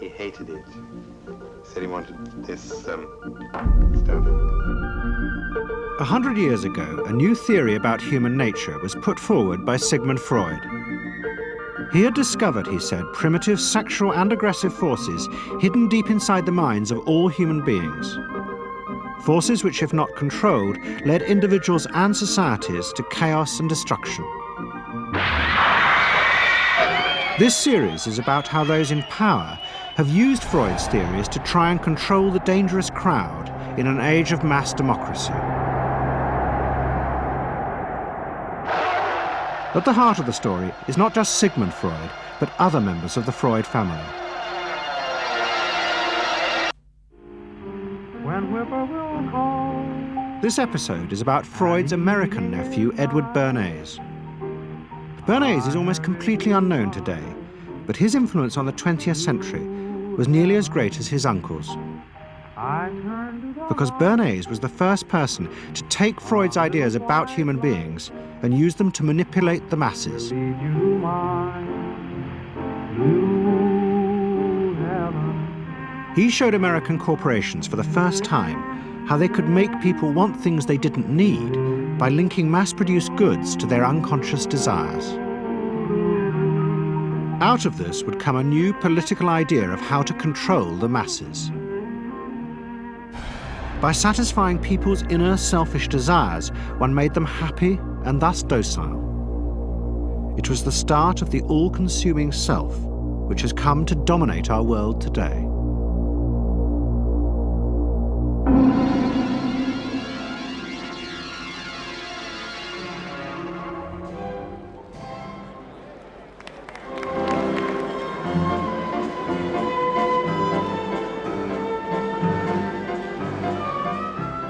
He hated it. Said he wanted this stuff. 100 years ago, a new theory about human nature was put forward by Sigmund Freud. He had discovered, he said, primitive sexual and aggressive forces hidden deep inside the minds of all human beings. Forces which, if not controlled, led individuals and societies to chaos and destruction. This series is about how those in power have used Freud's theories to try and control the dangerous crowd in an age of mass democracy. At the heart of the story is not just Sigmund Freud, but other members of the Freud family. This episode is about Freud's American nephew, Edward Bernays. Bernays is almost completely unknown today, but his influence on the 20th century was nearly as great as his uncle's. Because Bernays was the first person to take Freud's ideas about human beings and use them to manipulate the masses. He showed American corporations for the first time how they could make people want things they didn't need by linking mass-produced goods to their unconscious desires. Out of this would come a new political idea of how to control the masses. By satisfying people's inner selfish desires, one made them happy and thus docile. It was the start of the all-consuming self, which has come to dominate our world today.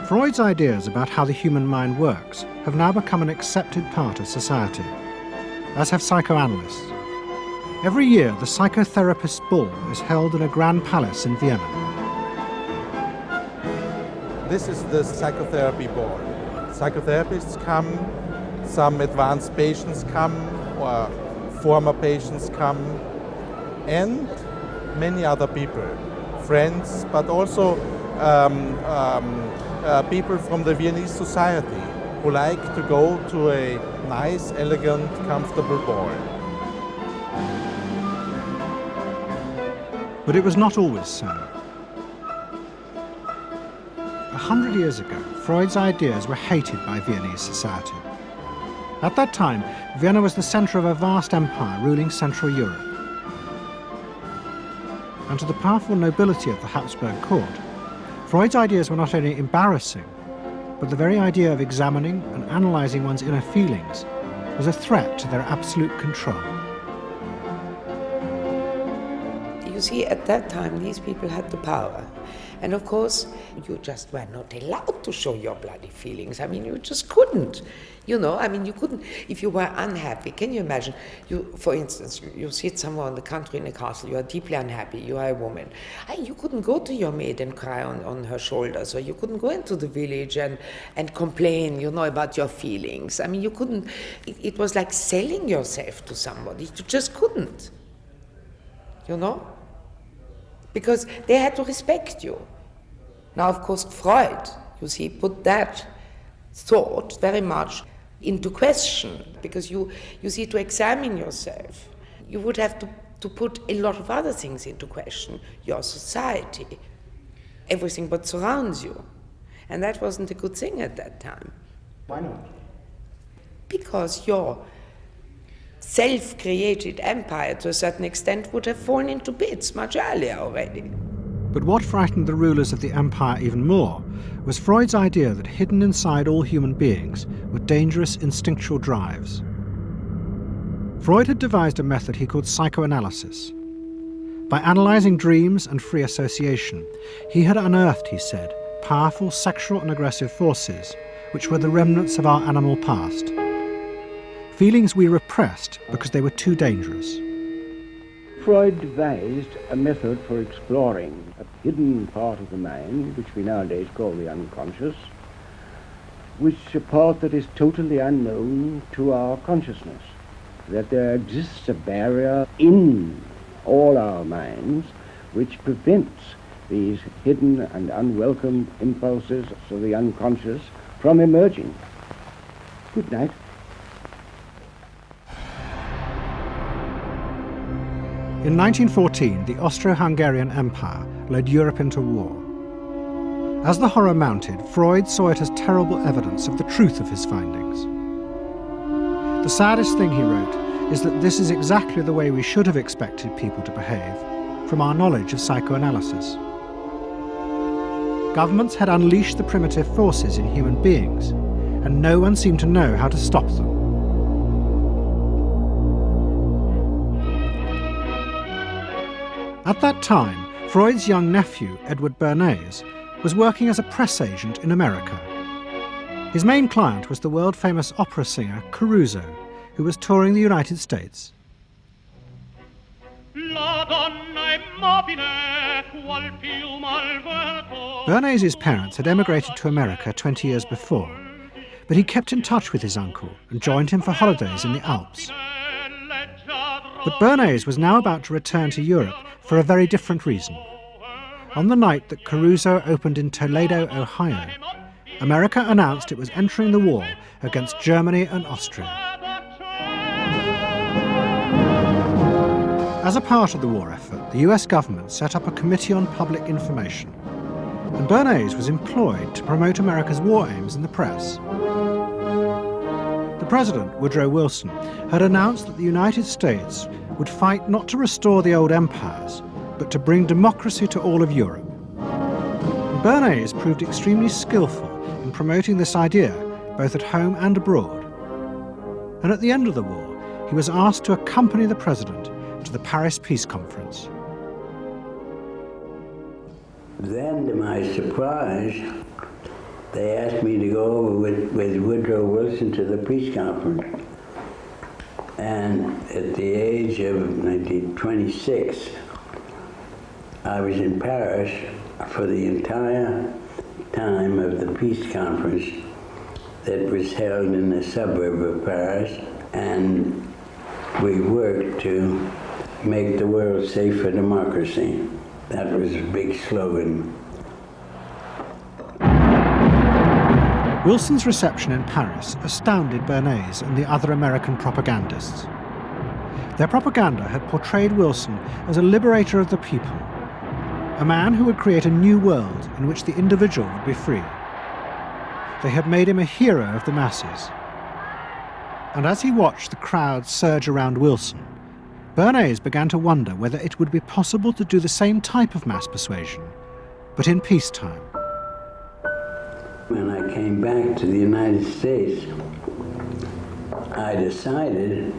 Freud's ideas about how the human mind works have now become an accepted part of society, as have psychoanalysts. Every year, the psychotherapist's ball is held in a grand palace in Vienna. This is the psychotherapy ball. Psychotherapists come, some advanced patients come, or former patients come, and many other people, friends, but also people from the Viennese society who like to go to a nice, elegant, comfortable ball. But it was not always so. 100 years ago, Freud's ideas were hated by Viennese society. At that time, Vienna was the center of a vast empire ruling Central Europe. And to the powerful nobility of the Habsburg court, Freud's ideas were not only embarrassing, but the very idea of examining and analyzing one's inner feelings was a threat to their absolute control. You see, at that time, these people had the power. And of course, you just were not allowed to show your bloody feelings. I mean, you just couldn't. You know, I mean, you couldn't, if you were unhappy. Can you imagine, for instance, you sit somewhere in the country in a castle, you are deeply unhappy, you are a woman. You couldn't go to your maid and cry on her shoulders, or you couldn't go into the village and complain, you know, about your feelings. I mean, you couldn't, it was like selling yourself to somebody. You just couldn't, you know? Because they had to respect you. Now, of course, Freud, you see, put that thought very much into question, because you see, to examine yourself, you would have to put a lot of other things into question, your society, everything what surrounds you. And that wasn't a good thing at that time. Why not? Because your self-created empire, to a certain extent, would have fallen into bits much earlier already. But what frightened the rulers of the empire even more was Freud's idea that hidden inside all human beings were dangerous instinctual drives. Freud had devised a method he called psychoanalysis. By analyzing dreams and free association, he had unearthed, he said, powerful sexual and aggressive forces, which were the remnants of our animal past. Feelings we repressed because they were too dangerous. Freud devised a method for exploring a hidden part of the mind, which we nowadays call the unconscious, which is a part that is totally unknown to our consciousness, that there exists a barrier in all our minds, which prevents these hidden and unwelcome impulses of the unconscious from emerging. Good night. In 1914, the Austro-Hungarian Empire led Europe into war. As the horror mounted, Freud saw it as terrible evidence of the truth of his findings. The saddest thing, he wrote, is that this is exactly the way we should have expected people to behave, from our knowledge of psychoanalysis. Governments had unleashed the primitive forces in human beings, and no one seemed to know how to stop them. At that time, Freud's young nephew, Edward Bernays, was working as a press agent in America. His main client was the world-famous opera singer Caruso, who was touring the United States. Bernays' parents had emigrated to America 20 years before, but he kept in touch with his uncle and joined him for holidays in the Alps. But Bernays was now about to return to Europe for a very different reason. On the night that Caruso opened in Toledo, Ohio, America announced it was entering the war against Germany and Austria. As a part of the war effort, the US government set up a Committee on Public Information, and Bernays was employed to promote America's war aims in the press. The President, Woodrow Wilson, had announced that the United States would fight not to restore the old empires, but to bring democracy to all of Europe. And Bernays proved extremely skillful in promoting this idea, both at home and abroad. And at the end of the war, he was asked to accompany the President to the Paris Peace Conference. Then, to my surprise, they asked me to go over with Woodrow Wilson to the peace conference. And at the age of 26, I was in Paris for the entire time of the peace conference that was held in the suburb of Paris, and we worked to make the world safe for democracy. That was a big slogan. Wilson's reception in Paris astounded Bernays and the other American propagandists. Their propaganda had portrayed Wilson as a liberator of the people, a man who would create a new world in which the individual would be free. They had made him a hero of the masses. And as he watched the crowd surge around Wilson, Bernays began to wonder whether it would be possible to do the same type of mass persuasion, but in peacetime. When I came back to the United States, I decided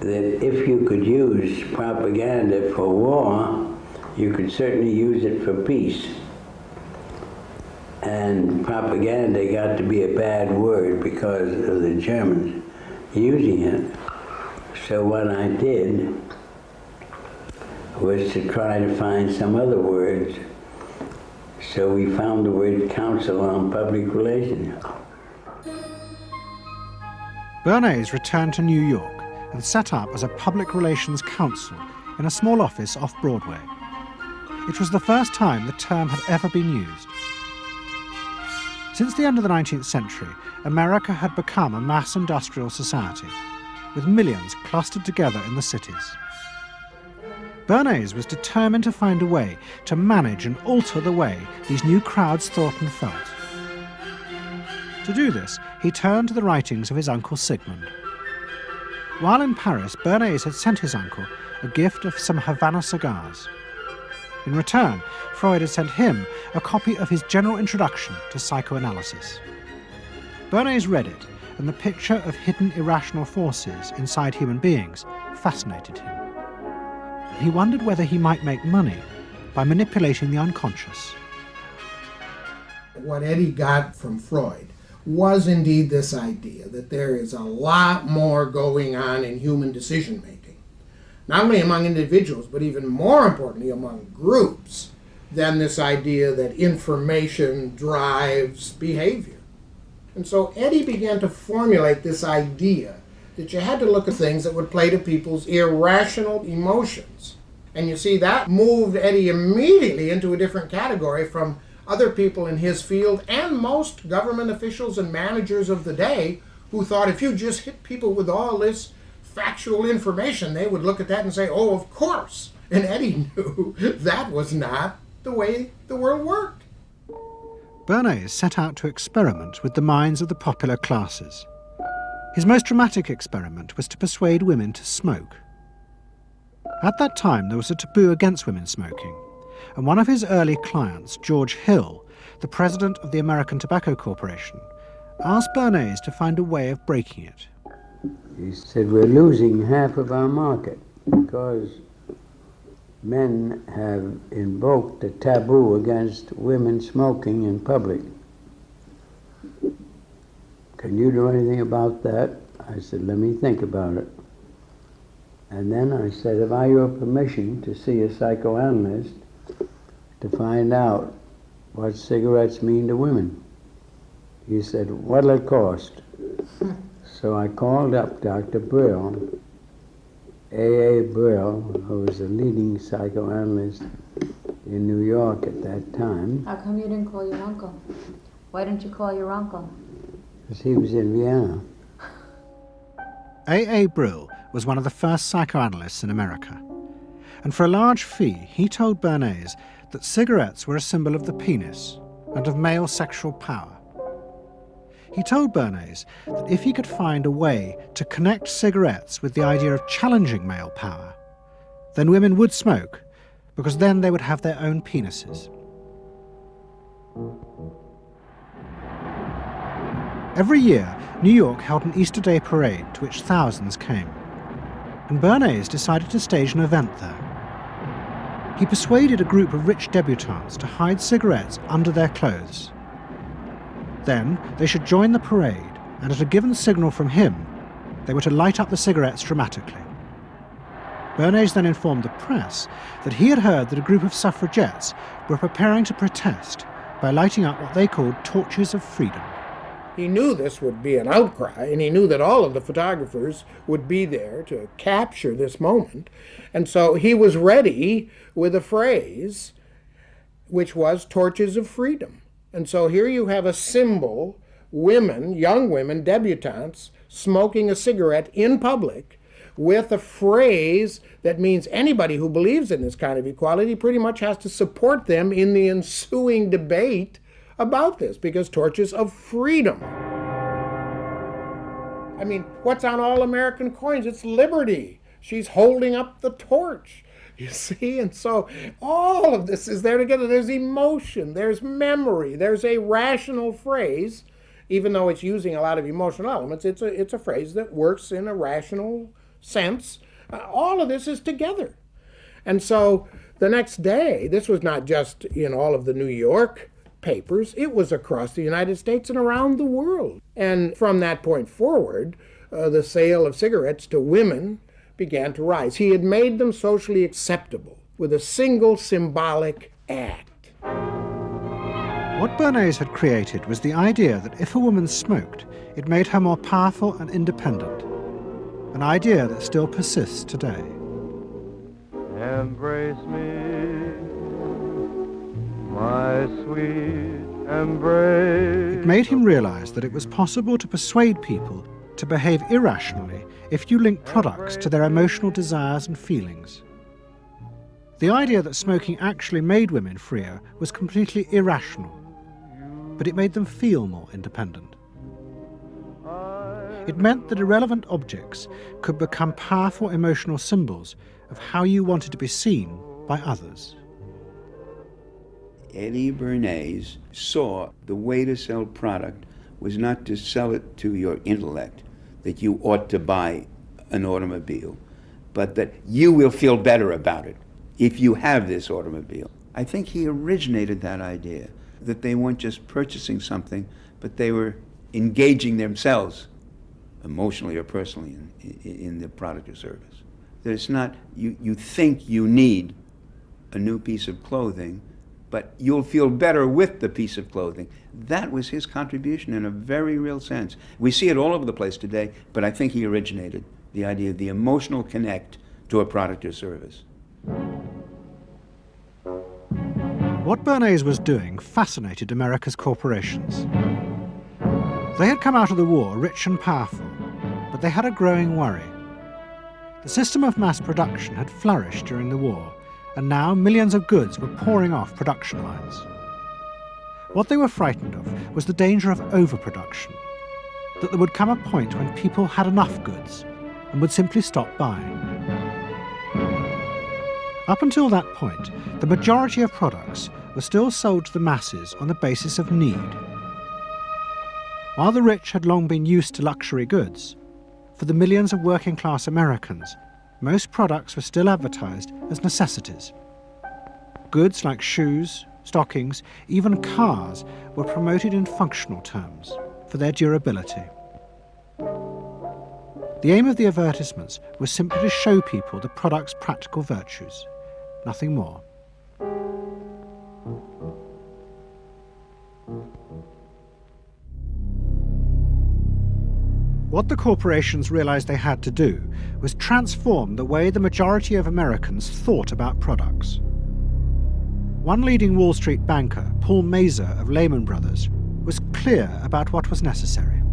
that if you could use propaganda for war, you could certainly use it for peace. And propaganda got to be a bad word because of the Germans using it. So what I did was to try to find some other words. So we found the word Council on Public Relations. Bernays returned to New York and set up as a public relations counsel in a small office off Broadway. It was the first time the term had ever been used. Since the end of the 19th century, America had become a mass industrial society, with millions clustered together in the cities. Bernays was determined to find a way to manage and alter the way these new crowds thought and felt. To do this, he turned to the writings of his uncle Sigmund. While in Paris, Bernays had sent his uncle a gift of some Havana cigars. In return, Freud had sent him a copy of his general introduction to psychoanalysis. Bernays read it, and the picture of hidden irrational forces inside human beings fascinated him. He wondered whether he might make money by manipulating the unconscious. What Eddie got from Freud was indeed this idea that there is a lot more going on in human decision-making, not only among individuals, but even more importantly among groups, than this idea that information drives behavior. And so Eddie began to formulate this idea that you had to look at things that would play to people's irrational emotions And you see, that moved Eddie immediately into a different category from other people in his field and most government officials and managers of the day who thought if you just hit people with all this factual information, they would look at that and say, oh, of course. And Eddie knew that was not the way the world worked. Bernays set out to experiment with the minds of the popular classes. His most dramatic experiment was to persuade women to smoke. At that time, there was a taboo against women smoking, and one of his early clients, George Hill, the president of the American Tobacco Corporation, asked Bernays to find a way of breaking it. He said, we're losing half of our market because men have invoked a taboo against women smoking in public. Can you do anything about that? I said, let me think about it. And then I said, have I your permission to see a psychoanalyst to find out what cigarettes mean to women? He said, what'll it cost? So I called up Dr. Brill, A.A. Brill, who was a leading psychoanalyst in New York at that time. How come you didn't call your uncle? Why didn't you call your uncle? Because he was in Vienna. A.A. Brill was one of the first psychoanalysts in America. And for a large fee, he told Bernays that cigarettes were a symbol of the penis and of male sexual power. He told Bernays that if he could find a way to connect cigarettes with the idea of challenging male power, then women would smoke, because then they would have their own penises. Every year, New York held an Easter Day parade to which thousands came, and Bernays decided to stage an event there. He persuaded a group of rich debutantes to hide cigarettes under their clothes. Then they should join the parade, and at a given signal from him, they were to light up the cigarettes dramatically. Bernays then informed the press that he had heard that a group of suffragettes were preparing to protest by lighting up what they called torches of freedom. He knew this would be an outcry, and he knew that all of the photographers would be there to capture this moment. And so he was ready with a phrase, which was torches of freedom. And so here you have a symbol, women, young women, debutantes, smoking a cigarette in public with a phrase that means anybody who believes in this kind of equality pretty much has to support them in the ensuing debate about this, because torches of freedom. I mean, what's on all American coins? It's liberty. She's holding up the torch. You see, and so all of this is there together. There's emotion, there's memory, there's a rational phrase, even though it's using a lot of emotional elements. It's a phrase that works in a rational sense. All of this is together. And so the next day, this was not just in all of the New York papers, it was across the United States and around the world. And from that point forward, the sale of cigarettes to women began to rise. He had made them socially acceptable with a single symbolic act. What Bernays had created was the idea that if a woman smoked, it made her more powerful and independent, an idea that still persists today. Embrace me, my sweet embrace. It made him realize that it was possible to persuade people to behave irrationally if you link products to their emotional desires and feelings. The idea that smoking actually made women freer was completely irrational, but it made them feel more independent. It meant that irrelevant objects could become powerful emotional symbols of how you wanted to be seen by others. Eddie Bernays saw the way to sell product was not to sell it to your intellect, that you ought to buy an automobile, but that you will feel better about it if you have this automobile. I think he originated that idea, that they weren't just purchasing something, but they were engaging themselves emotionally or personally in the product or service. That it's not, you think you need a new piece of clothing, but you'll feel better with the piece of clothing. That was his contribution in a very real sense. We see it all over the place today, but I think he originated the idea of the emotional connect to a product or service. What Bernays was doing fascinated America's corporations. They had come out of the war rich and powerful, but they had a growing worry. The system of mass production had flourished during the war, and now millions of goods were pouring off production lines. What they were frightened of was the danger of overproduction, that there would come a point when people had enough goods and would simply stop buying. Up until that point, the majority of products were still sold to the masses on the basis of need. While the rich had long been used to luxury goods, for the millions of working-class Americans, most products were still advertised as necessities. Goods like shoes, stockings, even cars were promoted in functional terms for their durability. The aim of the advertisements was simply to show people the product's practical virtues, nothing more. What the corporations realized they had to do was transform the way the majority of Americans thought about products. One leading Wall Street banker, Paul Mazur of Lehman Brothers, was clear about what was necessary.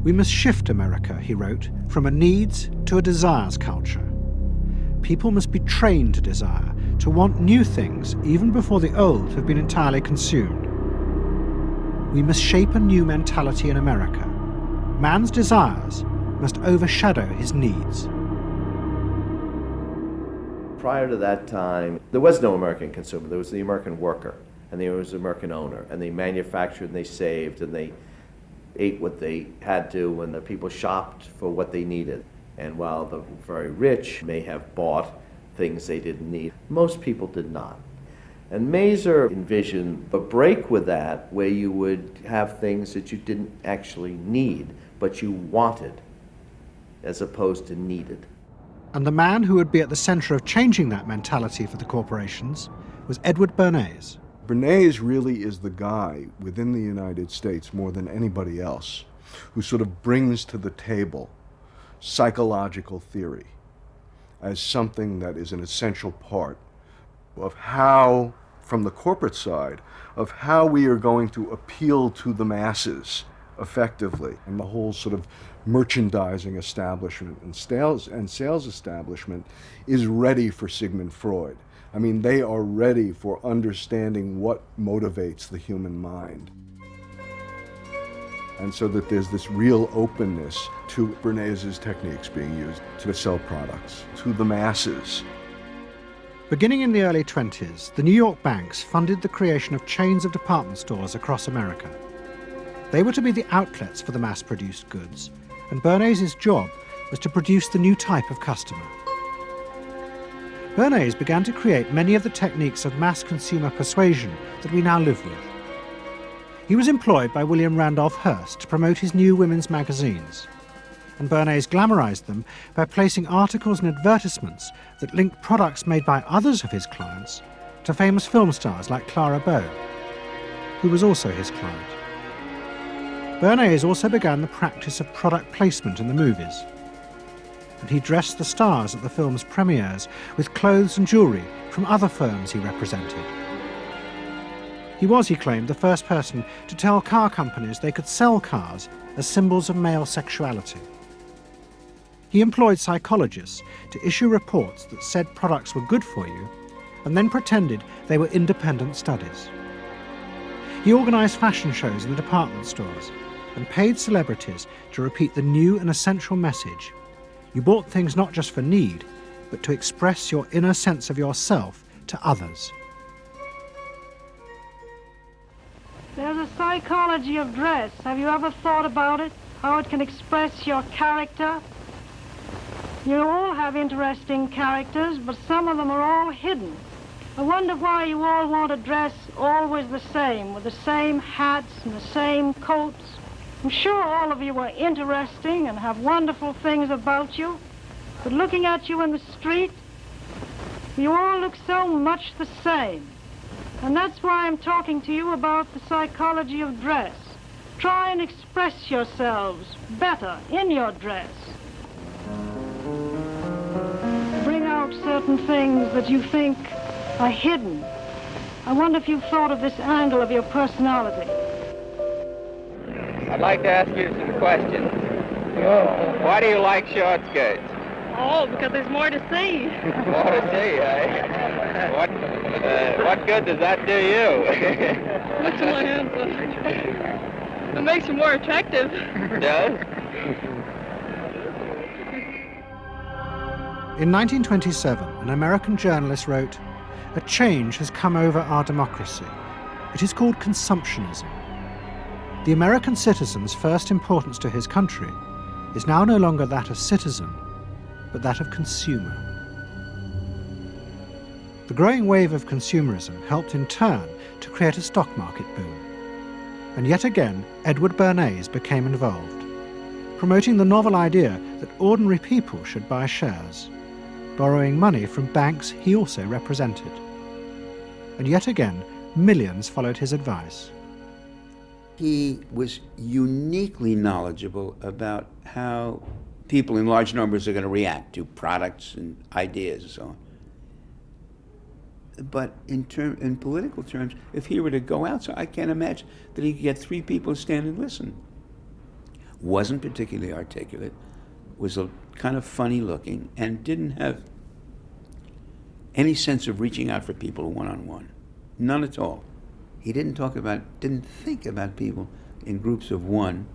"We must shift America," he wrote, "from a needs to a desires culture. People must be trained to desire, to want new things even before the old have been entirely consumed. We must shape a new mentality in America. Man's desires must overshadow his needs." Prior to that time, there was no American consumer. There was the American worker, and there was the American owner, and they manufactured and they saved and they ate what they had to, and the people shopped for what they needed. And while the very rich may have bought things they didn't need, most people did not. And Mazur envisioned a break with that, where you would have things that you didn't actually need, but you wanted, as opposed to needed. And the man who would be at the center of changing that mentality for the corporations was Edward Bernays. Bernays really is the guy within the United States, more than anybody else, who sort of brings to the table psychological theory as something that is an essential part of how, from the corporate side, of how we are going to appeal to the masses effectively. And the whole sort of merchandising establishment and sales establishment is ready for Sigmund Freud. I mean, they are ready for understanding what motivates the human mind. And so that there's this real openness to Bernays' techniques being used to sell products to the masses. Beginning in the early 20s, the New York banks funded the creation of chains of department stores across America. They were to be the outlets for the mass-produced goods, and Bernays' job was to produce the new type of customer. Bernays began to create many of the techniques of mass consumer persuasion that we now live with. He was employed by William Randolph Hearst to promote his new women's magazines, and Bernays glamorized them by placing articles and advertisements that linked products made by others of his clients to famous film stars like Clara Bow, who was also his client. Bernays also began the practice of product placement in the movies, and he dressed the stars at the film's premieres with clothes and jewellery from other firms he represented. He was, he claimed, the first person to tell car companies they could sell cars as symbols of male sexuality. He employed psychologists to issue reports that said products were good for you, and then pretended they were independent studies. He organised fashion shows in the department stores and paid celebrities to repeat the new and essential message: you bought things not just for need, but to express your inner sense of yourself to others. There's a psychology of dress. Have you ever thought about it? How it can express your character? You all have interesting characters, but some of them are all hidden. I wonder why you all want to dress always the same, with the same hats and the same coats. I'm sure all of you are interesting and have wonderful things about you, but looking at you in the street, you all look so much the same. And that's why I'm talking to you about the psychology of dress. Try and express yourselves better in your dress. Bring out certain things that you think are hidden. I wonder if you've thought of this angle of your personality. I'd like to ask you some questions. Why do you like short skirts? Oh, because there's more to see. More to see, eh? What good does that do you? What's my answer? It makes you more attractive. It does? In 1927, an American journalist wrote, "A change has come over our democracy. It is called consumptionism. The American citizen's first importance to his country is now no longer that of citizen, but that of consumer." The growing wave of consumerism helped in turn to create a stock market boom. And yet again, Edward Bernays became involved, promoting the novel idea that ordinary people should buy shares, borrowing money from banks he also represented. And yet again, millions followed his advice. He was uniquely knowledgeable about how people in large numbers are going to react to products and ideas and so on. But in political terms, if he were to go out, so I can't imagine that he could get 3 people to stand and listen. Wasn't particularly articulate, was a kind of funny looking, and didn't have any sense of reaching out for people one-on-one. None at all. He didn't think about people in groups of one,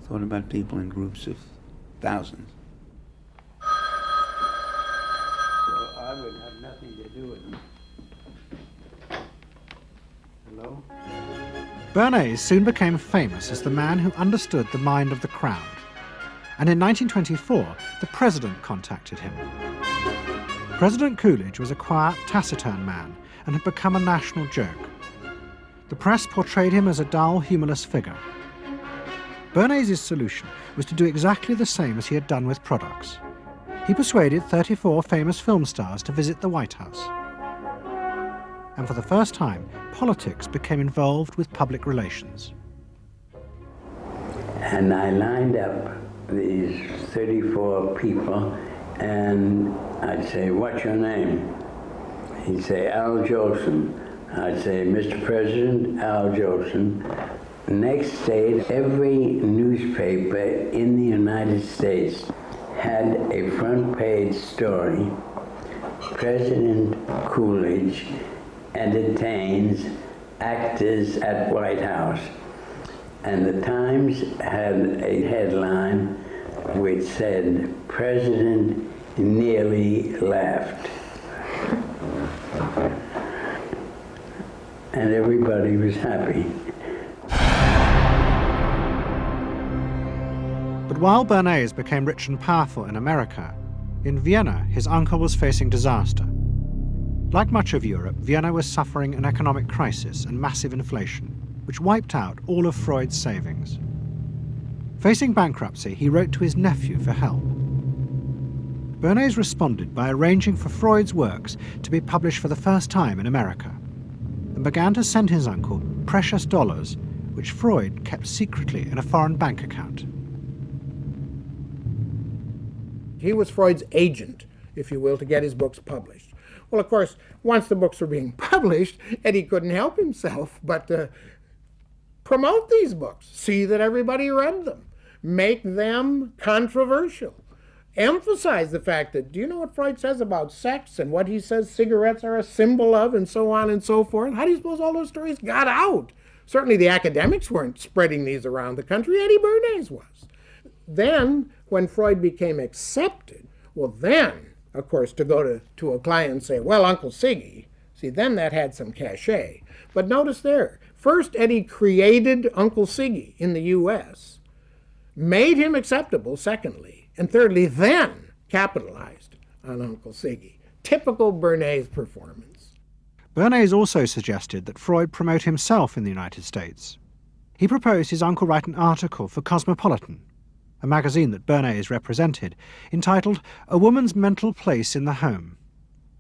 thought about people in groups of thousands. So I would have nothing to do with them. Hello? Bernays soon became famous as the man who understood the mind of the crowd. And in 1924, the president contacted him. President Coolidge was a quiet, taciturn man and had become a national joke. The press portrayed him as a dull, humorless figure. Bernays' solution was to do exactly the same as he had done with products. He persuaded 34 famous film stars to visit the White House. And for the first time, politics became involved with public relations. And I lined up these 34 people, and I'd say, "What's your name?" He'd say, "Al Jolson." I'd say, "Mr. President, Al Jolson." Next day, every newspaper in the United States had a front page story: President Coolidge entertains actors at White House. And the Times had a headline which said, "President nearly laughed." And everybody was happy. But while Bernays became rich and powerful in America, in Vienna his uncle was facing disaster. Like much of Europe, Vienna was suffering an economic crisis and massive inflation, which wiped out all of Freud's savings. Facing bankruptcy, he wrote to his nephew for help. Bernays responded by arranging for Freud's works to be published for the first time in America, and began to send his uncle precious dollars, which Freud kept secretly in a foreign bank account. He was Freud's agent, if you will, to get his books published. Well, of course, once the books were being published, Eddie couldn't help himself but promote these books, see that everybody read them, make them controversial, emphasize the fact that, do you know what Freud says about sex and what he says cigarettes are a symbol of, and so on and so forth? How do you suppose all those stories got out? Certainly the academics weren't spreading these around the country. Eddie Bernays was. Then, when Freud became accepted, well then, of course, to go to a client and say, "Well, Uncle Siggy," see, then that had some cachet. But notice there, first Eddie created Uncle Siggy in the U.S., made him acceptable, secondly, and thirdly, then capitalized on Uncle Siggy. Typical Bernays performance. Bernays also suggested that Freud promote himself in the United States. He proposed his uncle write an article for Cosmopolitan, a magazine that Bernays represented, entitled "A Woman's Mental Place in the Home."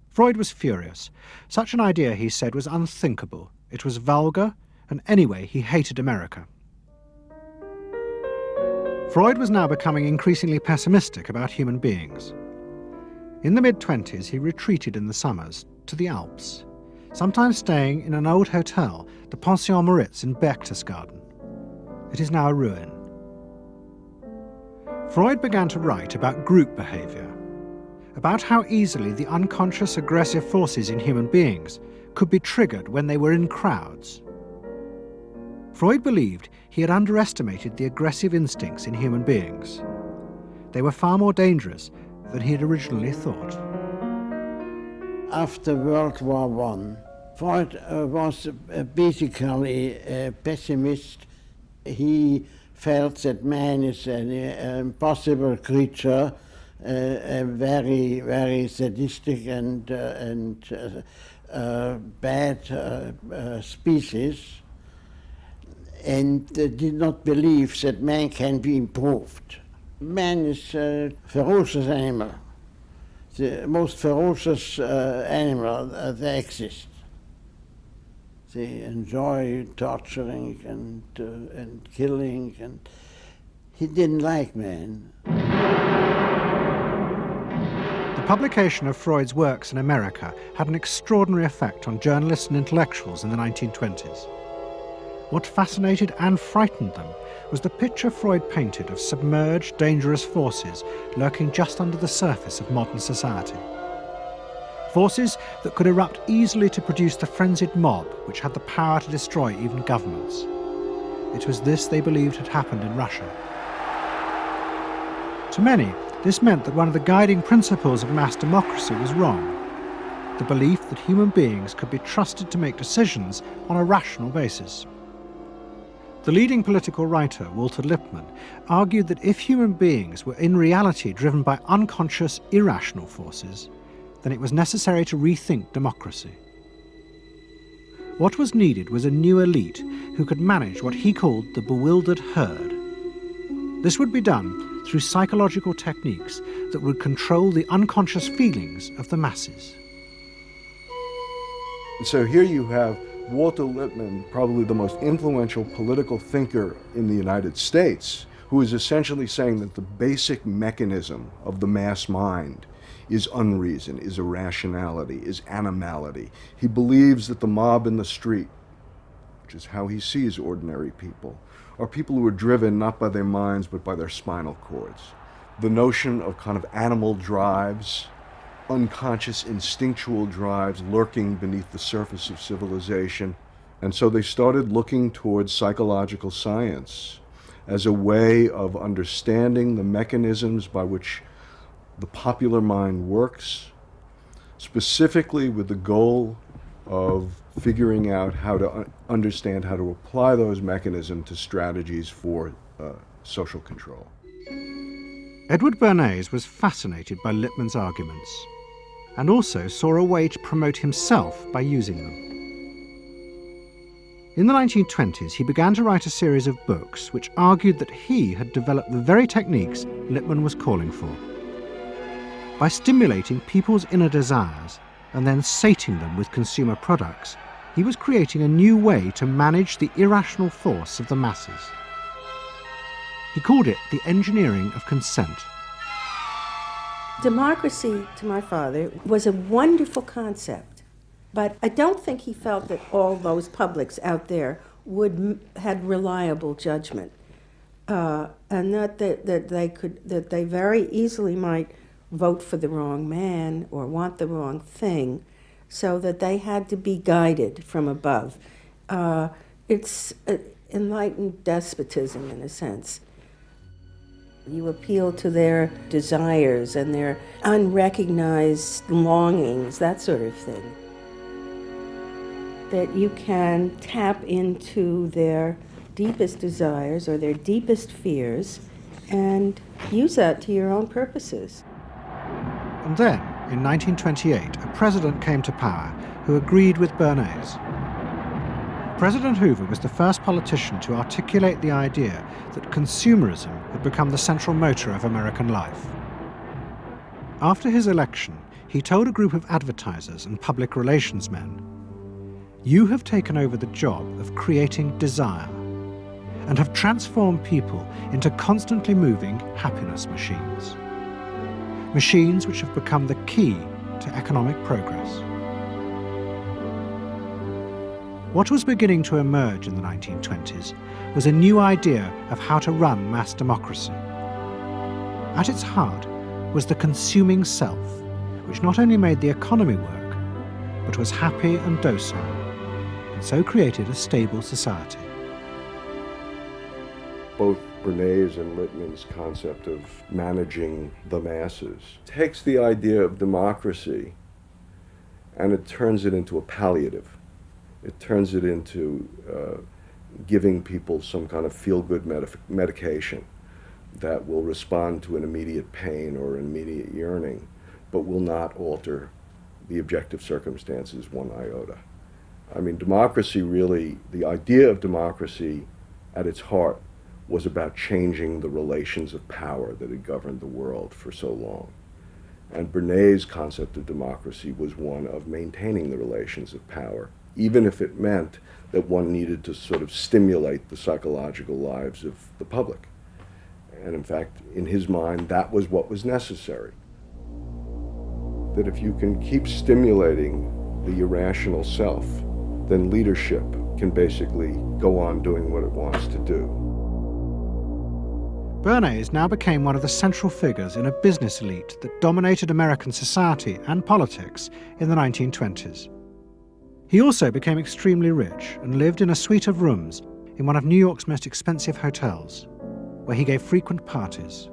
Freud was furious. Such an idea, he said, was unthinkable. It was vulgar, and anyway, he hated America. Freud was now becoming increasingly pessimistic about human beings. In the mid-20s, he retreated in the summers to the Alps, sometimes staying in an old hotel, the Pension Moritz in Berchtesgaden. It is now a ruin. Freud began to write about group behaviour, about how easily the unconscious aggressive forces in human beings could be triggered when they were in crowds. Freud believed he had underestimated the aggressive instincts in human beings. They were far more dangerous than he had originally thought. After World War I, Freud was basically a pessimist. He felt that man is an impossible creature, a very, very sadistic and bad species, and did not believe that man can be improved. Man is a ferocious animal, the most ferocious animal that exists. They enjoy torturing and killing, and he didn't like man. The publication of Freud's works in America had an extraordinary effect on journalists and intellectuals in the 1920s. What fascinated and frightened them was the picture Freud painted of submerged, dangerous forces lurking just under the surface of modern society. Forces that could erupt easily to produce the frenzied mob which had the power to destroy even governments. It was this they believed had happened in Russia. To many, this meant that one of the guiding principles of mass democracy was wrong. The belief that human beings could be trusted to make decisions on a rational basis. The leading political writer, Walter Lippmann, argued that if human beings were in reality driven by unconscious, irrational forces, then it was necessary to rethink democracy. What was needed was a new elite who could manage what he called the bewildered herd. This would be done through psychological techniques that would control the unconscious feelings of the masses. So here you have Walter Lippmann, probably the most influential political thinker in the United States, who is essentially saying that the basic mechanism of the mass mind is unreason, is irrationality, is animality. He believes that the mob in the street, which is how he sees ordinary people, are people who are driven not by their minds but by their spinal cords. The notion of kind of animal drives, unconscious instinctual drives lurking beneath the surface of civilization. And so they started looking towards psychological science as a way of understanding the mechanisms by which the popular mind works, specifically with the goal of figuring out how to understand how to apply those mechanisms to strategies for social control. Edward Bernays was fascinated by Lippmann's arguments and also saw a way to promote himself by using them. In the 1920s, he began to write a series of books which argued that he had developed the very techniques Lippmann was calling for. By stimulating people's inner desires and then sating them with consumer products, he was creating a new way to manage the irrational force of the masses. He called it the engineering of consent. Democracy, to my father, was a wonderful concept, but I don't think he felt that all those publics out there had reliable judgment, and that they very easily might vote for the wrong man or want the wrong thing, so that they had to be guided from above. It's enlightened despotism in a sense. You appeal to their desires and their unrecognized longings, that sort of thing. That you can tap into their deepest desires or their deepest fears and use that to your own purposes. And then, in 1928, a president came to power who agreed with Bernays. President Hoover was the first politician to articulate the idea that consumerism had become the central motor of American life. After his election, he told a group of advertisers and public relations men, "You have taken over the job of creating desire and have transformed people into constantly moving happiness machines. Machines which have become the key to economic progress." What was beginning to emerge in the 1920s was a new idea of how to run mass democracy. At its heart was the consuming self, which not only made the economy work, but was happy and docile, and so created a stable society. Both Bernays and Littman's concept of managing the masses takes the idea of democracy and it turns it into a palliative. It turns it into giving people some kind of feel-good medication that will respond to an immediate pain or an immediate yearning, but will not alter the objective circumstances one iota. I mean, democracy really, the idea of democracy at its heart was about changing the relations of power that had governed the world for so long. And Bernays' concept of democracy was one of maintaining the relations of power, even if it meant that one needed to sort of stimulate the psychological lives of the public. And in fact, in his mind, that was what was necessary. That if you can keep stimulating the irrational self, then leadership can basically go on doing what it wants to do. Bernays now became one of the central figures in a business elite that dominated American society and politics in the 1920s. He also became extremely rich and lived in a suite of rooms in one of New York's most expensive hotels, where he gave frequent parties.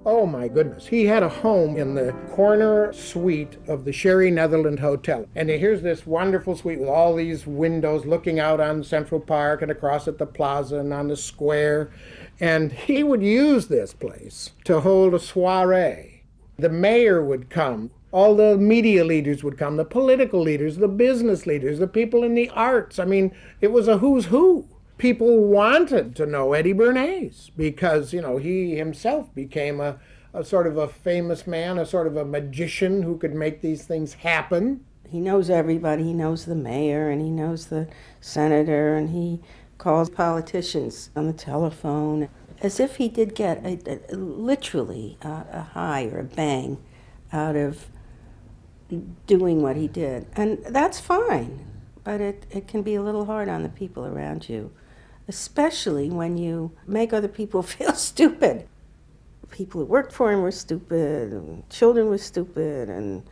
Oh my goodness. He had a home in the corner suite of the Sherry Netherland Hotel. And here's this wonderful suite with all these windows looking out on Central Park and across at the plaza and on the square. And he would use this place to hold a soiree. The mayor would come. All the media leaders would come, the political leaders, the business leaders, the people in the arts. I mean, it was a who's who. People wanted to know Eddie Bernays because, you know, he himself became a sort of a famous man, a sort of a magician who could make these things happen. He knows everybody. He knows the mayor and he knows the senator and he calls politicians on the telephone as if he did get literally a high or a bang out of doing what he did. And that's fine, but it can be a little hard on the people around you, especially when you make other people feel stupid. People who worked for him were stupid, and children were stupid, and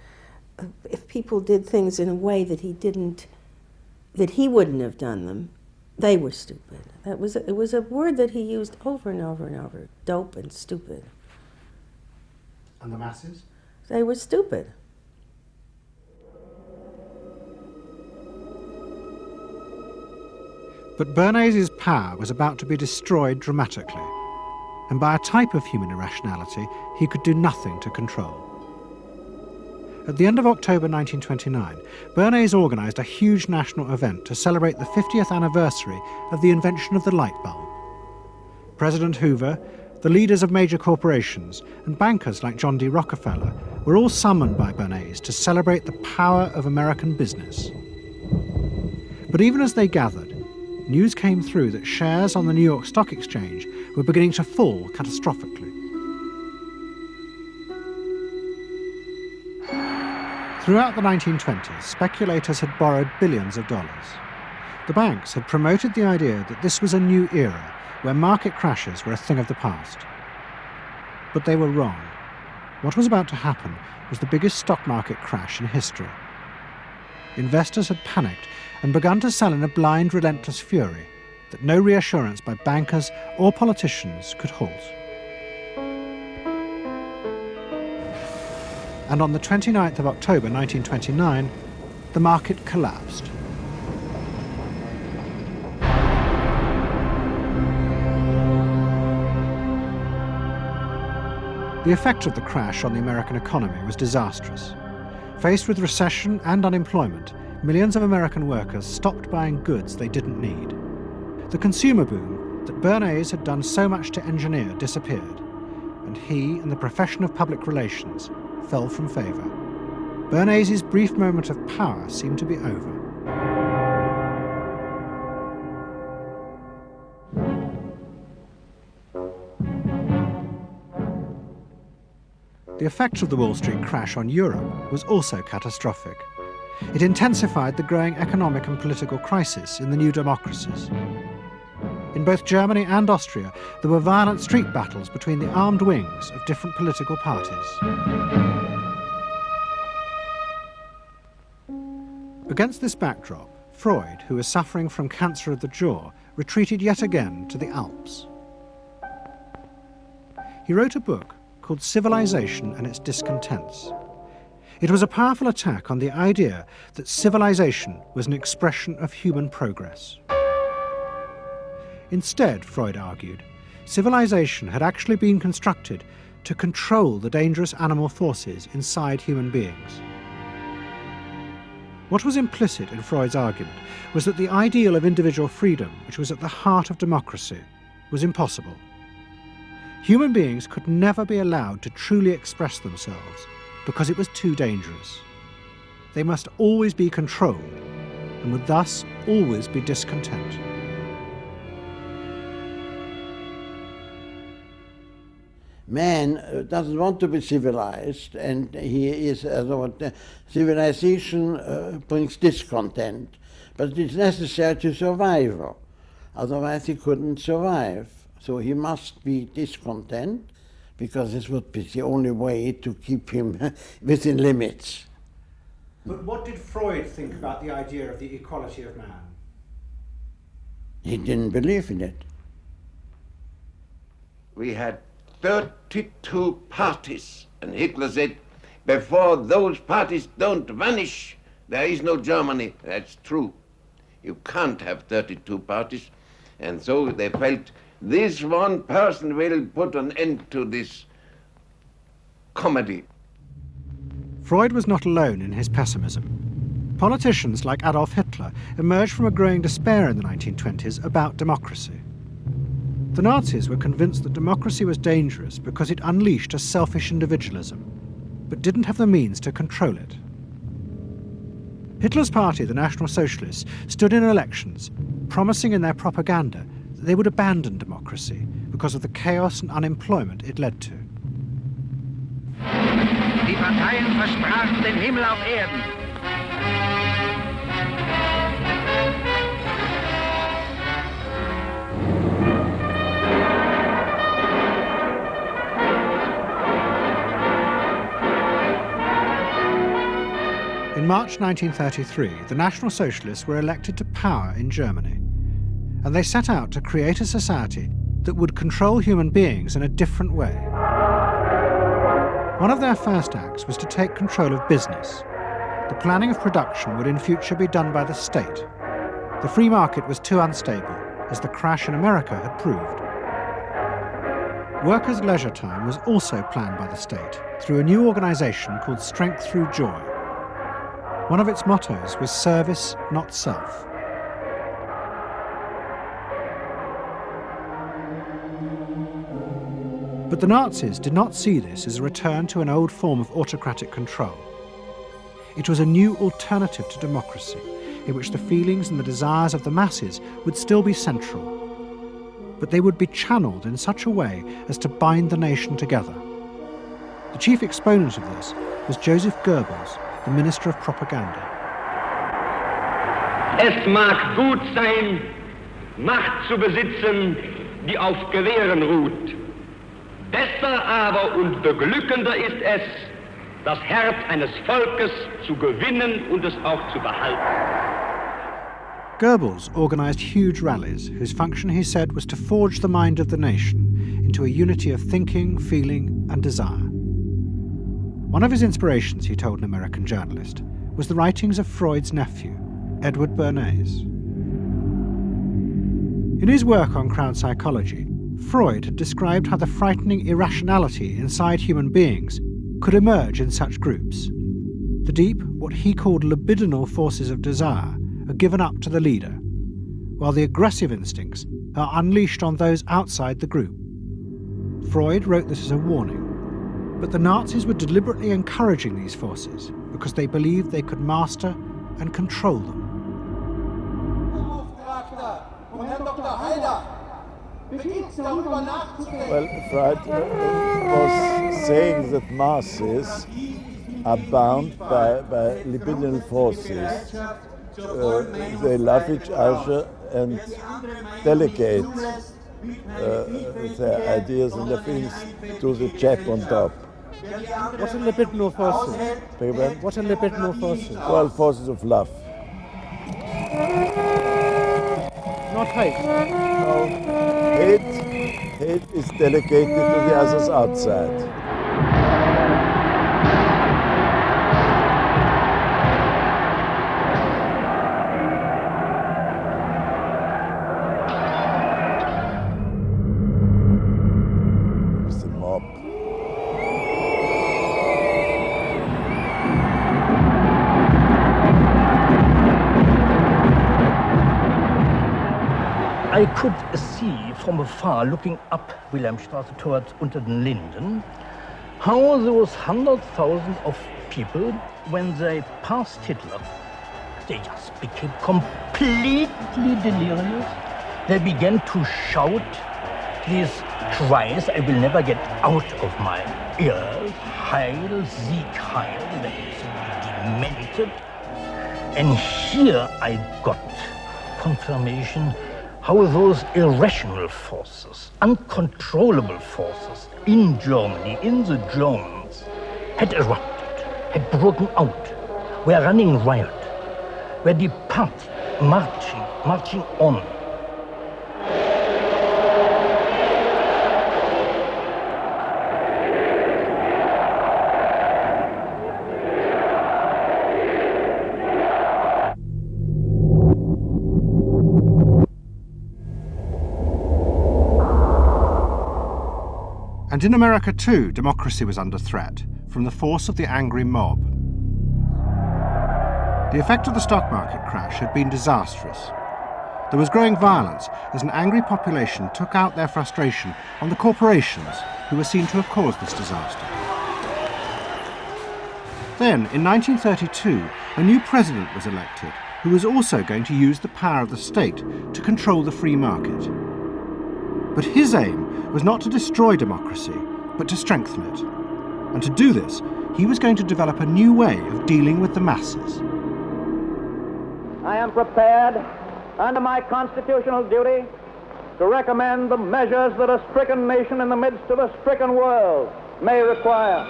if people did things in a way that he wouldn't have done them, they were stupid. It was a word that he used over and over and over, dope and stupid. And the masses? They were stupid. But Bernays' power was about to be destroyed dramatically, and by a type of human irrationality he could do nothing to control. At the end of October 1929, Bernays organised a huge national event to celebrate the 50th anniversary of the invention of the light bulb. President Hoover, the leaders of major corporations, and bankers like John D. Rockefeller were all summoned by Bernays to celebrate the power of American business. But even as they gathered, news came through that shares on the New York Stock Exchange were beginning to fall catastrophically. Throughout the 1920s, speculators had borrowed billions of dollars. The banks had promoted the idea that this was a new era where market crashes were a thing of the past. But they were wrong. What was about to happen was the biggest stock market crash in history. Investors had panicked and begun to sell in a blind, relentless fury that no reassurance by bankers or politicians could halt. And on the 29th of October 1929, the market collapsed. The effect of the crash on the American economy was disastrous. Faced with recession and unemployment, millions of American workers stopped buying goods they didn't need. The consumer boom that Bernays had done so much to engineer disappeared, and he and the profession of public relations fell from favour. Bernays' brief moment of power seemed to be over. The effect of the Wall Street crash on Europe was also catastrophic. It intensified the growing economic and political crisis in the new democracies. In both Germany and Austria, there were violent street battles between the armed wings of different political parties. Against this backdrop, Freud, who was suffering from cancer of the jaw, retreated yet again to the Alps. He wrote a book called Civilization and Its Discontents. It was a powerful attack on the idea that civilization was an expression of human progress. Instead, Freud argued, civilization had actually been constructed to control the dangerous animal forces inside human beings. What was implicit in Freud's argument was that the ideal of individual freedom, which was at the heart of democracy, was impossible. Human beings could never be allowed to truly express themselves because it was too dangerous. They must always be controlled and would thus always be discontent. Man doesn't want to be civilized, and he is, civilization brings discontent, but it's necessary to survival. Otherwise he couldn't survive. So he must be discontent, because this would be the only way to keep him within limits. But what did Freud think about the idea of the equality of man? He didn't believe in it. We had 32 parties, and Hitler said, before those parties don't vanish, there is no Germany. That's true. You can't have 32 parties. And so they felt this one person will put an end to this comedy. Freud was not alone in his pessimism. Politicians like Adolf Hitler emerged from a growing despair in the 1920s about democracy. The Nazis were convinced that democracy was dangerous because it unleashed a selfish individualism, but didn't have the means to control it. Hitler's party, the National Socialists, stood in elections, promising in their propaganda that they would abandon democracy because of the chaos and unemployment it led to. Die Parteien versprachen den Himmel auf Erden. In March 1933, the National Socialists were elected to power in Germany, and they set out to create a society that would control human beings in a different way. One of their first acts was to take control of business. The planning of production would in future be done by the state. The free market was too unstable, as the crash in America had proved. Workers' leisure time was also planned by the state through a new organization called Strength Through Joy. One of its mottos was service, not self. But the Nazis did not see this as a return to an old form of autocratic control. It was a new alternative to democracy, in which the feelings and the desires of the masses would still be central, but they would be channeled in such a way as to bind the nation together. The chief exponent of this was Joseph Goebbels, the Minister of Propaganda. Es mag gut sein, Macht zu besitzen, die auf Gewehren ruht. Besser aber und beglückender ist es, das Herz eines Volkes zu gewinnen und es auch zu behalten. Goebbels organized huge rallies whose function, he said, was to forge the mind of the nation into a unity of thinking, feeling, and desire. One of his inspirations, he told an American journalist, was the writings of Freud's nephew, Edward Bernays. In his work on crowd psychology, Freud had described how the frightening irrationality inside human beings could emerge in such groups. The deep, what he called libidinal forces of desire, are given up to the leader, while the aggressive instincts are unleashed on those outside the group. Freud wrote this as a warning, but the Nazis were deliberately encouraging these forces because they believed they could master and control them. Well, Freud was saying that masses are bound by libidinal forces. They love each other and delegate their ideas and their feelings to the chap on top. What are libidinal forces? What are libidinal forces? Well, forces of love. Not hate. No, hate is delegated to the others outside. It's the mob. I could see from afar, looking up Wilhelmstraße towards Unter den Linden, how those 100,000 of people, when they passed Hitler, they just became completely delirious. They began to shout these cries I will never get out of my ears. Heil, Sieg, Heil. They were demented. And here I got confirmation how those irrational forces, uncontrollable forces in Germany, in the Germans, had erupted, had broken out, were running riot, were departing, marching on. And in America too, democracy was under threat from the force of the angry mob. The effect of the stock market crash had been disastrous. There was growing violence as an angry population took out their frustration on the corporations who were seen to have caused this disaster. Then, in 1932, a new president was elected who was also going to use the power of the state to control the free market. But his aim was not to destroy democracy, but to strengthen it. And to do this, he was going to develop a new way of dealing with the masses. I am prepared, under my constitutional duty, to recommend the measures that a stricken nation in the midst of a stricken world may require.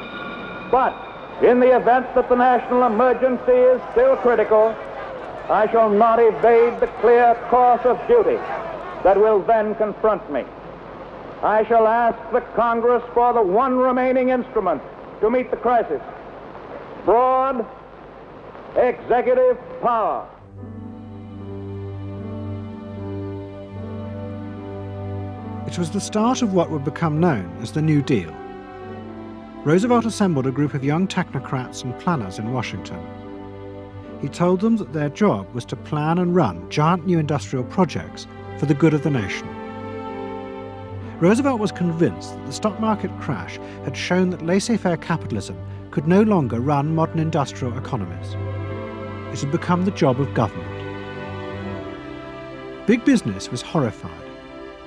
But in the event that the national emergency is still critical, I shall not evade the clear course of duty that will then confront me. I shall ask the Congress for the one remaining instrument to meet the crisis: broad executive power. It was the start of what would become known as the New Deal. Roosevelt assembled a group of young technocrats and planners in Washington. He told them that their job was to plan and run giant new industrial projects for the good of the nation. Roosevelt was convinced that the stock market crash had shown that laissez-faire capitalism could no longer run modern industrial economies. It had become the job of government. Big business was horrified,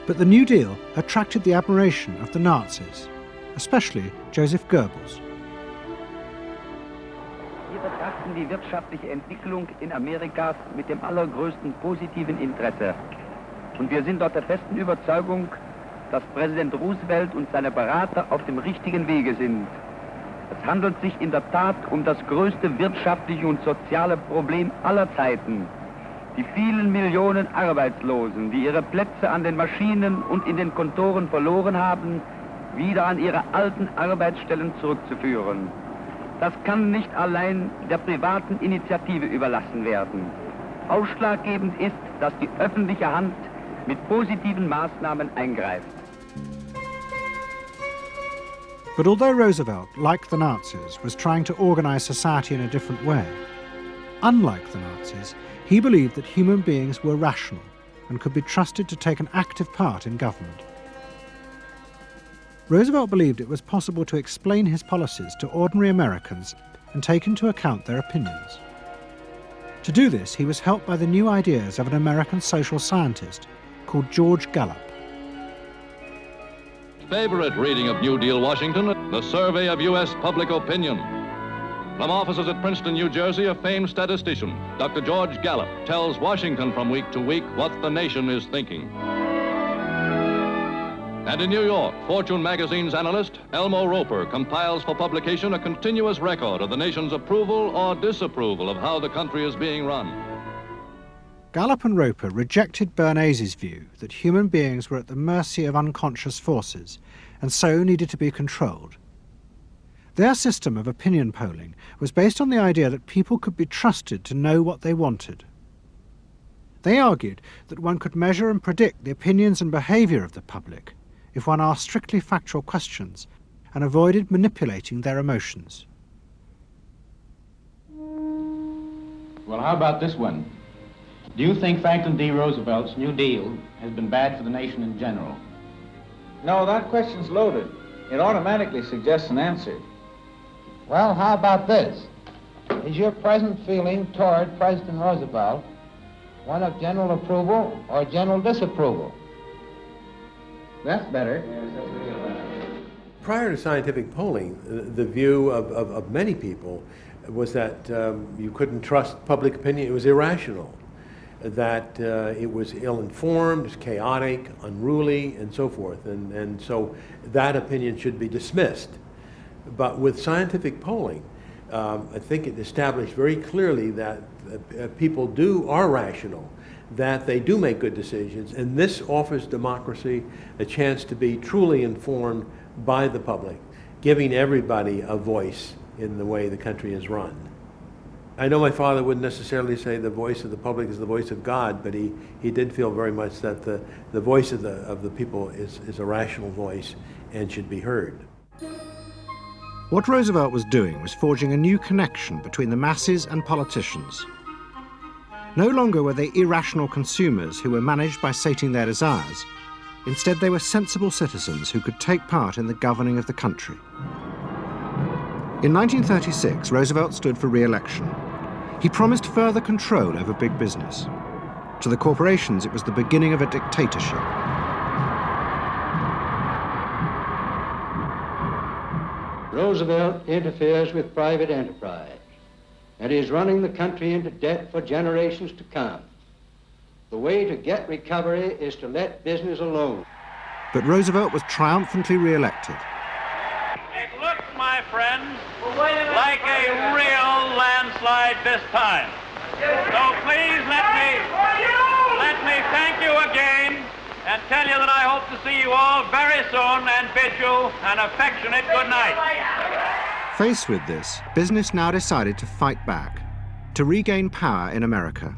but the New Deal attracted the admiration of the Nazis, especially Joseph Goebbels. Wir betrachten die wirtschaftliche Entwicklung in Amerika mit dem allergrößten positiven Interesse. Und wir sind dort der festen Überzeugung, dass Präsident Roosevelt und seine Berater auf dem richtigen Wege sind. Es handelt sich in der Tat um das größte wirtschaftliche und soziale Problem aller Zeiten. Die vielen Millionen Arbeitslosen, die ihre Plätze an den Maschinen und in den Kontoren verloren haben, wieder an ihre alten Arbeitsstellen zurückzuführen. Das kann nicht allein der privaten Initiative überlassen werden. Ausschlaggebend ist, dass die öffentliche Hand mit positiven Maßnahmen eingreift. But although Roosevelt, like the Nazis, was trying to organize society in a different way, unlike the Nazis, he believed that human beings were rational and could be trusted to take an active part in government. Roosevelt believed it was possible to explain his policies to ordinary Americans and take into account their opinions. To do this, he was helped by the new ideas of an American social scientist called George Gallup. Favorite reading of New Deal Washington, the survey of U.S. public opinion. From offices at Princeton, New Jersey, a famed statistician, Dr. George Gallup, tells Washington from week to week what the nation is thinking. And in New York, Fortune magazine's analyst, Elmo Roper, compiles for publication a continuous record of the nation's approval or disapproval of how the country is being run. Gallup and Roper rejected Bernays' view that human beings were at the mercy of unconscious forces and so needed to be controlled. Their system of opinion polling was based on the idea that people could be trusted to know what they wanted. They argued that one could measure and predict the opinions and behaviour of the public if one asked strictly factual questions and avoided manipulating their emotions. Well, how about this one? Do you think Franklin D. Roosevelt's New Deal has been bad for the nation in general? No, that question's loaded. It automatically suggests an answer. Well, how about this? Is your present feeling toward President Roosevelt one of general approval or general disapproval? That's better. Prior to scientific polling, the view of many people was that you couldn't trust public opinion. It was irrational, that it was ill-informed, it was chaotic, unruly, and so forth. And so that opinion should be dismissed. But with scientific polling, I think it established very clearly that people are rational, that they do make good decisions, and this offers democracy a chance to be truly informed by the public, giving everybody a voice in the way the country is run. I know my father wouldn't necessarily say the voice of the public is the voice of God, but he did feel very much that the voice of the people is a rational voice and should be heard. What Roosevelt was doing was forging a new connection between the masses and politicians. No longer were they irrational consumers who were managed by sating their desires. Instead, they were sensible citizens who could take part in the governing of the country. In 1936, Roosevelt stood for re-election. He promised further control over big business. To the corporations, it was the beginning of a dictatorship. Roosevelt interferes with private enterprise and is running the country into debt for generations to come. The way to get recovery is to let business alone. But Roosevelt was triumphantly re-elected. It looks, my friends, like a real landslide this time. So please let me thank you again and tell you that I hope to see you all very soon and bid you an affectionate good night. Faced with this, business now decided to fight back, to regain power in America.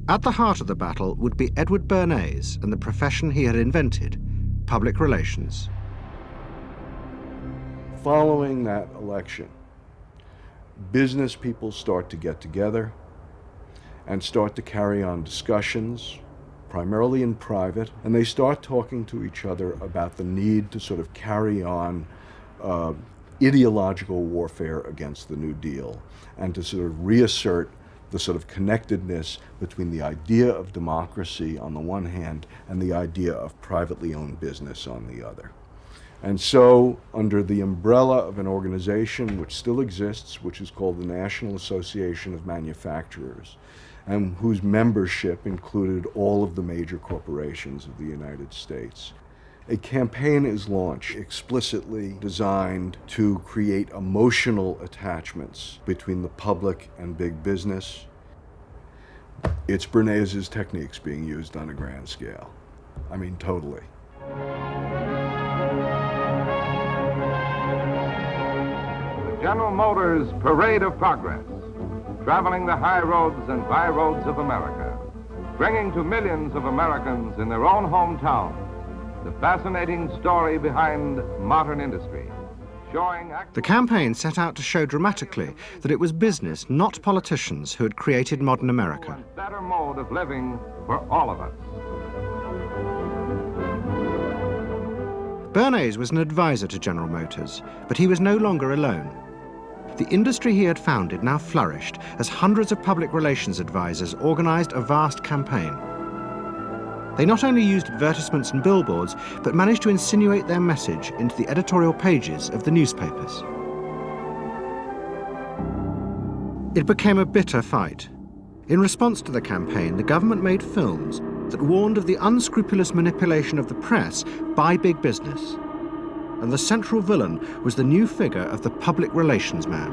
At the heart of the battle would be Edward Bernays and the profession he had invented, public relations. Following that election, business people start to get together and start to carry on discussions, primarily in private, and they start talking to each other about the need to sort of carry on ideological warfare against the New Deal and to sort of reassert the sort of connectedness between the idea of democracy on the one hand and the idea of privately owned business on the other. And so, under the umbrella of an organization which still exists, which is called the National Association of Manufacturers, and whose membership included all of the major corporations of the United States, a campaign is launched explicitly designed to create emotional attachments between the public and big business. It's Bernays' techniques being used on a grand scale. I mean, totally. General Motors Parade of Progress, traveling the high roads and byroads of America, bringing to millions of Americans in their own hometown the fascinating story behind modern industry, showing... The campaign set out to show dramatically that it was business, not politicians, who had created modern America. A better mode of living for all of us. Bernays was an advisor to General Motors, but he was no longer alone. The industry he had founded now flourished as hundreds of public relations advisors organized a vast campaign. They not only used advertisements and billboards, but managed to insinuate their message into the editorial pages of the newspapers. It became a bitter fight. In response to the campaign, the government made films that warned of the unscrupulous manipulation of the press by big business. And the central villain was the new figure of the public relations man.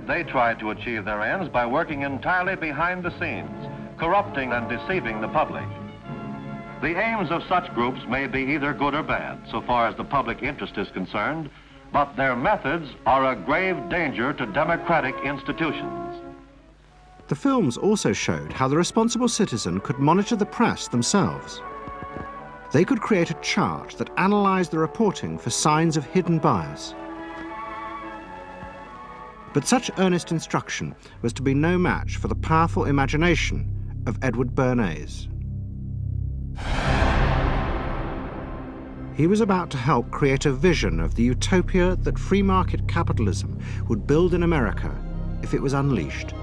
They tried to achieve their ends by working entirely behind the scenes, corrupting and deceiving the public. The aims of such groups may be either good or bad, so far as the public interest is concerned, but their methods are a grave danger to democratic institutions. The films also showed how the responsible citizen could monitor the press themselves. They could create a chart that analyzed the reporting for signs of hidden bias. But such earnest instruction was to be no match for the powerful imagination of Edward Bernays. He was about to help create a vision of the utopia that free market capitalism would build in America if it was unleashed.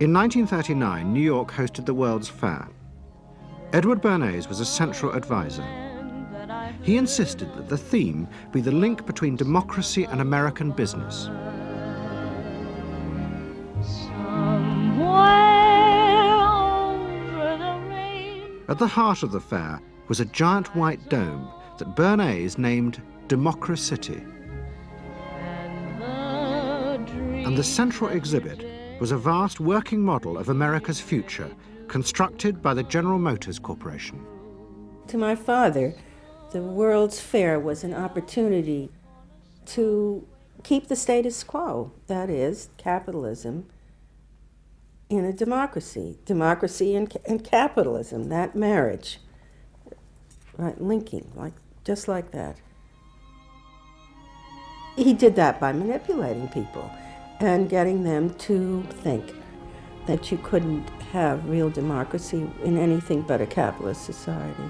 In 1939, New York hosted the World's Fair. Edward Bernays was a central advisor. He insisted that the theme be the link between democracy and American business. At the heart of the fair was a giant white dome that Bernays named Democracity. And the central exhibit was a vast working model of America's future, constructed by the General Motors Corporation. To my father, the World's Fair was an opportunity to keep the status quo, that is, capitalism, in a democracy. Democracy and capitalism, that marriage, right, linking, just like that. He did that by manipulating people and getting them to think that you couldn't have real democracy in anything but a capitalist society,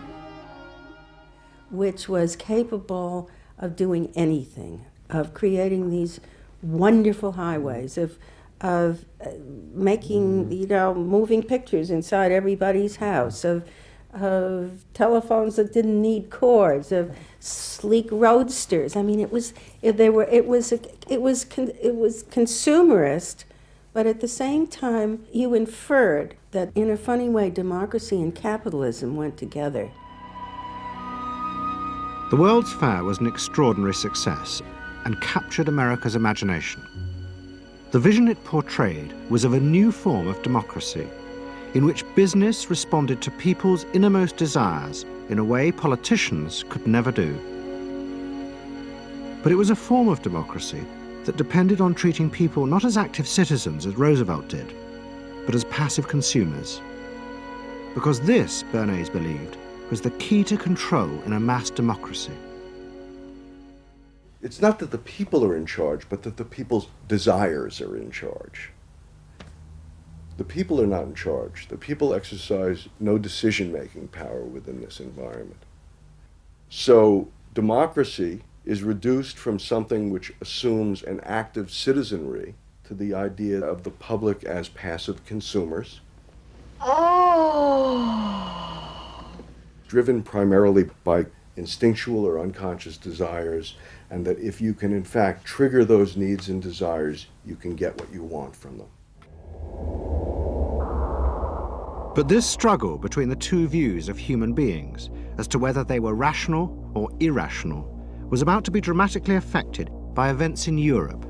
which was capable of doing anything, of creating these wonderful highways, of making, moving pictures inside everybody's house, of telephones that didn't need cords, of sleek roadsters. I mean, it was consumerist, but at the same time, you inferred that in a funny way, democracy and capitalism went together. The World's Fair was an extraordinary success and captured America's imagination. The vision it portrayed was of a new form of democracy, in which business responded to people's innermost desires in a way politicians could never do. But it was a form of democracy that depended on treating people not as active citizens, as Roosevelt did, but as passive consumers. Because this, Bernays believed, was the key to control in a mass democracy. It's not that the people are in charge, but that the people's desires are in charge. The people are not in charge. The people exercise no decision-making power within this environment. So democracy is reduced from something which assumes an active citizenry to the idea of the public as passive consumers. Driven primarily by instinctual or unconscious desires, and that if you can in fact trigger those needs and desires, you can get what you want from them. But this struggle between the two views of human beings as to whether they were rational or irrational was about to be dramatically affected by events in Europe.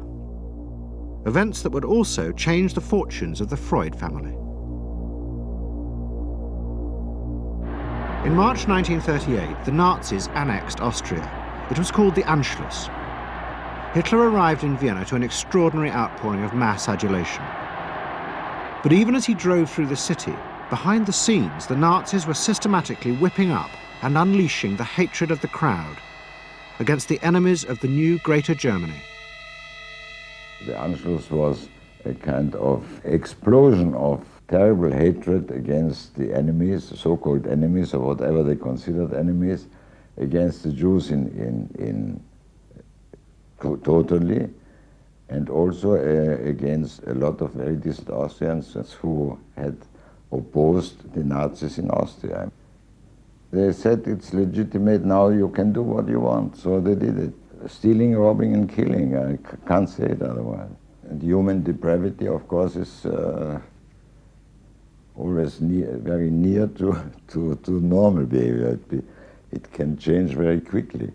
Events that would also change the fortunes of the Freud family. In March 1938, the Nazis annexed Austria. It was called the Anschluss. Hitler arrived in Vienna to an extraordinary outpouring of mass adulation. But even as he drove through the city, behind the scenes, the Nazis were systematically whipping up and unleashing the hatred of the crowd against the enemies of the new Greater Germany. The Anschluss was a kind of explosion of terrible hatred against the enemies, so-called enemies, or whatever they considered enemies, against the Jews totally, and also against a lot of very decent Austrians who had opposed the Nazis in Austria. They said it's legitimate, now you can do what you want, so they did it. Stealing, robbing and killing, I can't say it otherwise. And human depravity, of course, is always very near to normal behavior. It can change very quickly.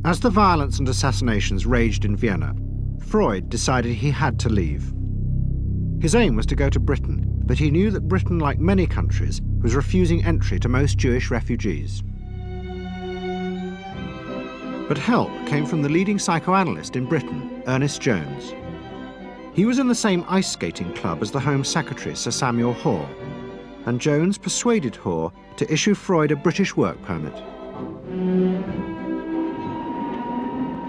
As the violence and assassinations raged in Vienna, Freud decided he had to leave. His aim was to go to Britain, but he knew that Britain, like many countries, was refusing entry to most Jewish refugees. But help came from the leading psychoanalyst in Britain, Ernest Jones. He was in the same ice skating club as the Home Secretary, Sir Samuel Hoare, and Jones persuaded Hoare to issue Freud a British work permit.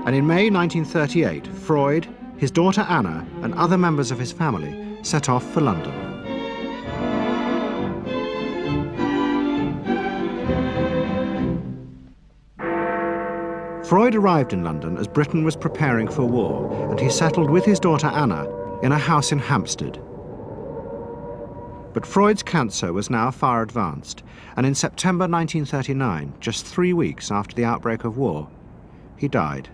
And in May 1938, Freud, his daughter Anna, and other members of his family set off for London. Freud arrived in London as Britain was preparing for war, and he settled with his daughter Anna in a house in Hampstead. But Freud's cancer was now far advanced, and in September 1939, just 3 weeks after the outbreak of war, he died.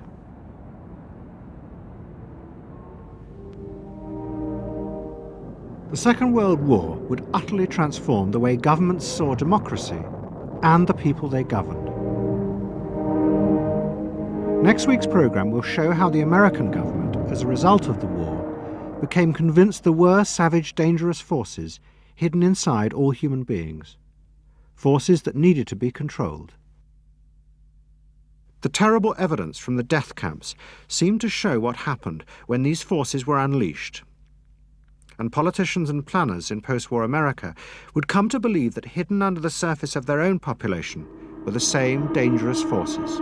The Second World War would utterly transform the way governments saw democracy and the people they governed. Next week's programme will show how the American government, as a result of the war, became convinced there were savage, dangerous forces hidden inside all human beings, forces that needed to be controlled. The terrible evidence from the death camps seemed to show what happened when these forces were unleashed. And politicians and planners in post-war America would come to believe that hidden under the surface of their own population were the same dangerous forces.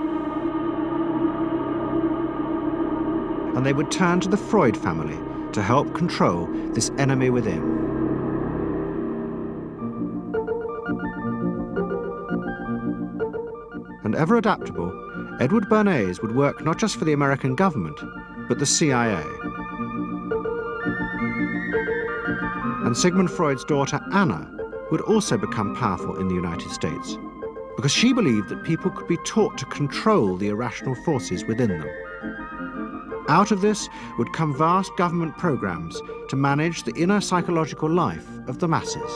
And they would turn to the Freud family to help control this enemy within. And ever adaptable, Edward Bernays would work not just for the American government, but the CIA. And Sigmund Freud's daughter, Anna, would also become powerful in the United States because she believed that people could be taught to control the irrational forces within them. Out of this would come vast government programs to manage the inner psychological life of the masses.